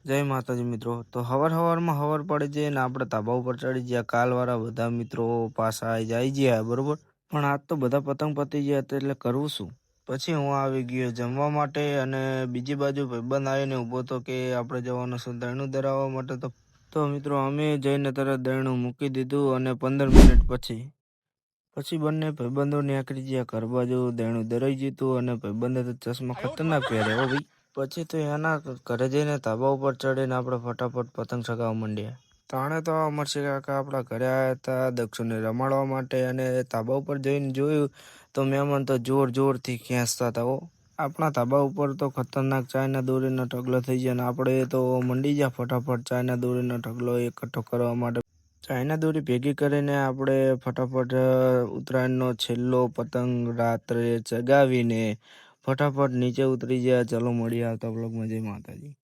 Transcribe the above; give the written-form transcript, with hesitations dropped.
જય માતાજી મિત્રો. તો હવાર હવાર પડે છે ને આપણે ધાબા ઉપર ચડી ગયા. કાલવાળા બધા મિત્રો પાછા આવી જાય ગયા બરોબર. પણ આજ તો બધા પતંગ પતી ગયા હતા એટલે કરવું શું. પછી હું આવી ગયો જમવા માટે અને બીજી બાજુ ભાઈબંધ આવીને ઊભો તો કે આપણે જવાનું છે દરણું ધરાવવા માટે. તો મિત્રો અમે જઈને તરત દરણું મૂકી દીધું અને 15 મિનિટ પછી બંને ભાઈબંધો નીકળી ગયા ઘર બાજુ. દરણું ધરાઈ જીતું અને ભાઈબંધે તો ચશ્મા ખતરનાક પહેર્યા હો ભાઈ. પછી તો એના ઘરે જઈને ધાબા ઉપર ચડીને આપણે ફટાફટ પતંગ ચગાવવા માંડ્યા. તાણે તો અમરસિંહ કાકા આપણા ઘરે આવ્યા હતા દક્ષુને રમાડવા માટે અને ધાબા ઉપર જઈને જોયું તો મહેમાન તો જોરથી ખેંચતા હતા. આપણા ધાબા ઉપર તો ખતરનાક ચાઇના દોરીનો ઢગલો થઈ ગયા અને આપણે તો મંડી ગયા ફટાફટ ચાઇના દોરીનો ઢગલો એકઠો કરવા માટે. ચાઇના દોરી ભેગી કરીને આપણે ફટાફટ ઉત્તરાયણનો છેલ્લો પતંગ રાત્રે ચગાવીને ફટાફટ નીચે ઉતરી ગયા. ચલો મળીએ આવતા બ્લોગમાં. જય માતાજી.